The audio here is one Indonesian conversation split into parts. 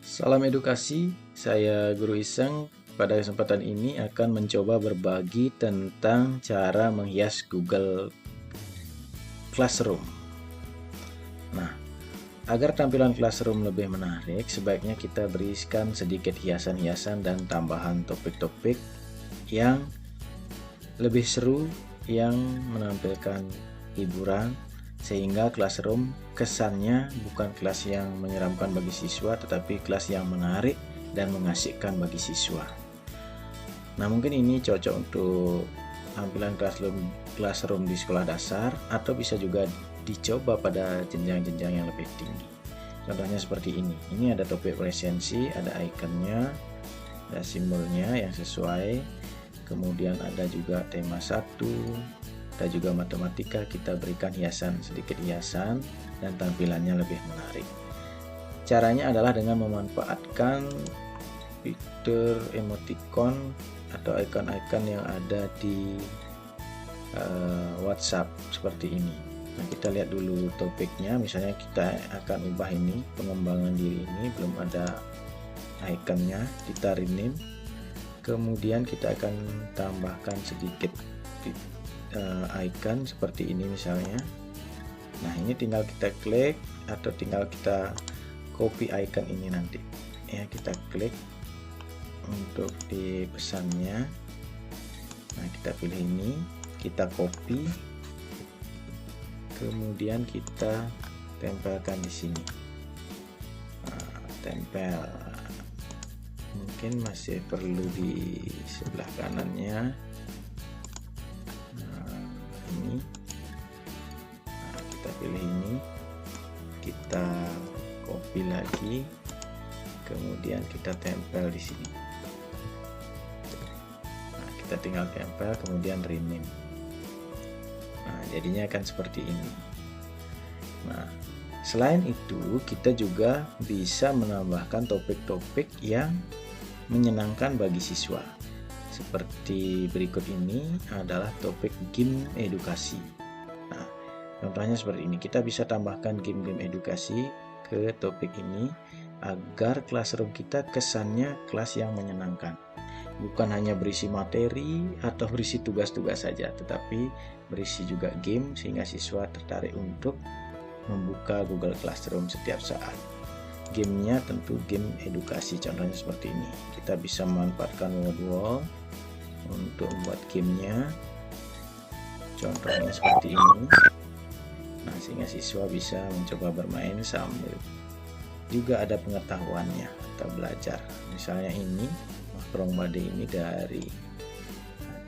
Salam edukasi, saya Guru Iseng. Pada kesempatan ini akan mencoba berbagi tentang cara menghias Google Classroom. Nah, agar tampilan Classroom lebih menarik, sebaiknya kita berikan sedikit hiasan-hiasan dan tambahan topik-topik yang lebih seru, yang menampilkan hiburan, sehingga Classroom kesannya bukan kelas yang menyeramkan bagi siswa, tetapi kelas yang menarik dan mengasihkan bagi siswa. Nah, mungkin ini cocok untuk tampilan Classroom di sekolah dasar, atau bisa juga dicoba pada jenjang-jenjang yang lebih tinggi. Contohnya seperti ini. Ini ada topik presensi, ada ikonnya, ada simbolnya yang sesuai. Kemudian ada juga tema 1, ada juga matematika. Kita berikan sedikit hiasan dan tampilannya lebih menarik. Caranya adalah dengan memanfaatkan fitur emoticon atau icon-icon yang ada di WhatsApp seperti ini. Nah, kita lihat dulu topiknya. Misalnya kita akan ubah ini, pengembangan diri ini belum ada ikonnya, kita rename. Kemudian kita akan tambahkan sedikit icon seperti ini misalnya. Nah, ini tinggal kita klik atau tinggal kita copy icon ini nanti. Ya, kita klik untuk di pesannya. Nah, kita pilih ini, kita copy. Kemudian kita tempelkan di sini. Nah, tempel. Mungkin masih perlu di sebelah kanannya. Nah, ini. Nah, kita pilih ini, kita copy lagi, kemudian kita tempel di sini. Nah, kita tinggal tempel, kemudian rename. Nah, jadinya akan seperti ini. Nah, selain itu kita juga bisa menambahkan topik-topik yang menyenangkan bagi siswa. Seperti berikut ini adalah topik game edukasi. Nah, contohnya seperti ini. Kita bisa tambahkan game-game edukasi ke topik ini agar Classroom kita kesannya kelas yang menyenangkan. Bukan hanya berisi materi atau berisi tugas-tugas saja, tetapi berisi juga game sehingga siswa tertarik untuk membuka Google Classroom setiap saat. Gamenya tentu game edukasi, contohnya seperti ini. Kita bisa memanfaatkan wall untuk membuat gamenya, contohnya seperti ini. Nah, sehingga siswa bisa mencoba bermain sambil juga ada pengetahuannya atau belajar. Misalnya ini Makrong Bade ini dari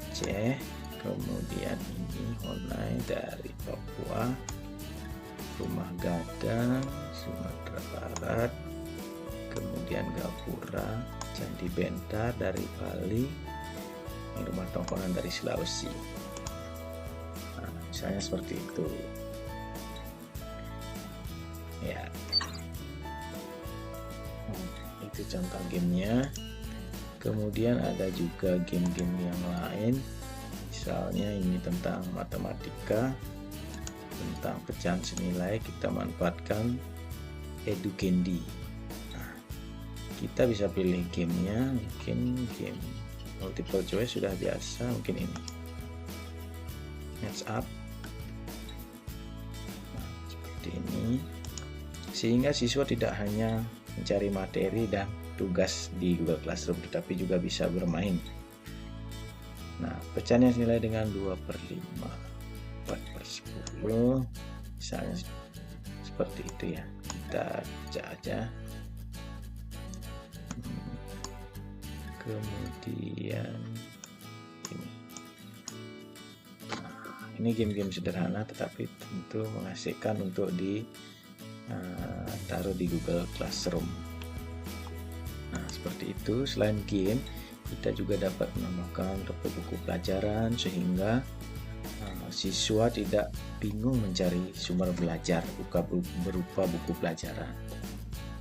Aceh, kemudian ini Honai dari Papua, Rumah Gadang Sumatera Barat, kemudian Gapura, Candi Bentar dari Bali, Rumah Tongkonan dari Sulawesi. Nah, misalnya seperti itu ya. Itu contoh gamenya. Kemudian ada juga game-game yang lain, misalnya ini tentang matematika, tentang pecahan senilai. Kita manfaatkan EduCandy. Nah, kita bisa pilih gamenya, mungkin game multiple choice sudah biasa, mungkin ini Match Up. Nah, seperti ini, sehingga siswa tidak hanya mencari materi dan tugas di Google Classroom, tetapi juga bisa bermain. Nah, pecahan yang senilai dengan 2/5, 4/10, misalnya seperti itu ya. Kita baca aja. Kemudian ini game-game sederhana, tetapi tentu mengasihkan untuk taruh di Google Classroom. Nah, seperti itu. Selain game, kita juga dapat menambahkan topik buku pelajaran sehingga siswa tidak bingung mencari sumber belajar berupa buku pelajaran.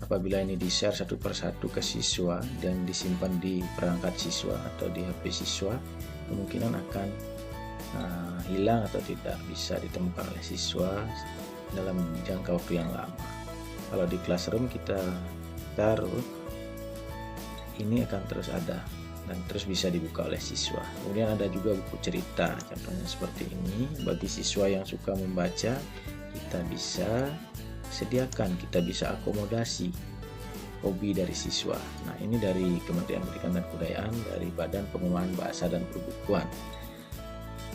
Apabila ini di-share satu persatu ke siswa dan disimpan di perangkat siswa atau di HP siswa, kemungkinan akan hilang atau tidak bisa ditemukan oleh siswa dalam jangka waktu yang lama. Kalau di Classroom kita taruh ini akan terus ada dan terus bisa dibuka oleh siswa. Kemudian ada juga buku cerita, contohnya seperti ini. Bagi siswa yang suka membaca, kita bisa sediakan, kita bisa akomodasi hobi dari siswa. Nah, ini dari Kementerian Pendidikan dan Kebudayaan, dari Badan Pengembangan Bahasa dan Perbukuan.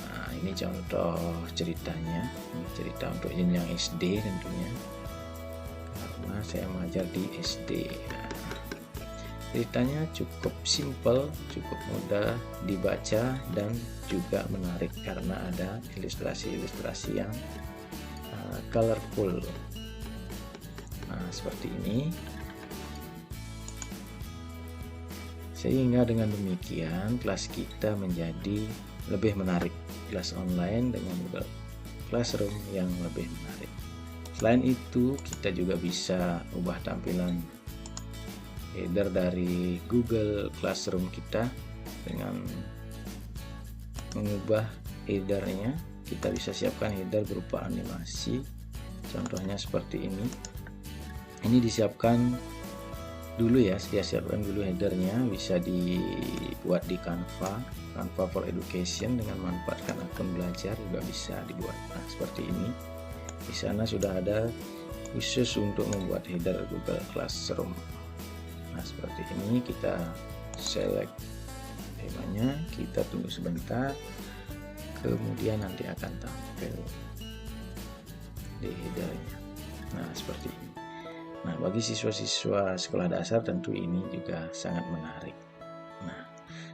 Nah, ini contoh ceritanya. Ini cerita untuk jenjang SD tentunya, karena saya mengajar di SD. Nah, ceritanya cukup simple, cukup mudah dibaca dan juga menarik karena ada ilustrasi-ilustrasi yang colorful. Nah, seperti ini. Sehingga dengan demikian kelas kita menjadi lebih menarik. Kelas online dengan Google Classroom yang lebih menarik. Selain itu, kita juga bisa ubah tampilan header dari Google Classroom kita dengan mengubah headernya. Kita bisa siapkan header berupa animasi, contohnya seperti ini. Ini disiapkan dulu ya, siapkan dulu headernya, bisa dibuat di Canva for Education dengan memanfaatkan akun belajar juga bisa dibuat. Nah, seperti ini. Di sana sudah ada khusus untuk membuat header Google Classroom. Nah, seperti ini. Kita select temanya, kita tunggu sebentar, kemudian nanti akan tampil di headernya. Nah, seperti ini. Nah, bagi siswa-siswa sekolah dasar tentu ini juga sangat menarik. Nah,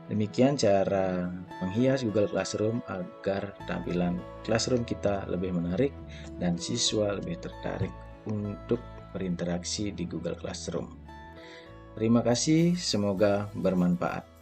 demikian cara menghias Google Classroom agar tampilan Classroom kita lebih menarik dan siswa lebih tertarik untuk berinteraksi di Google Classroom. Terima kasih, semoga bermanfaat.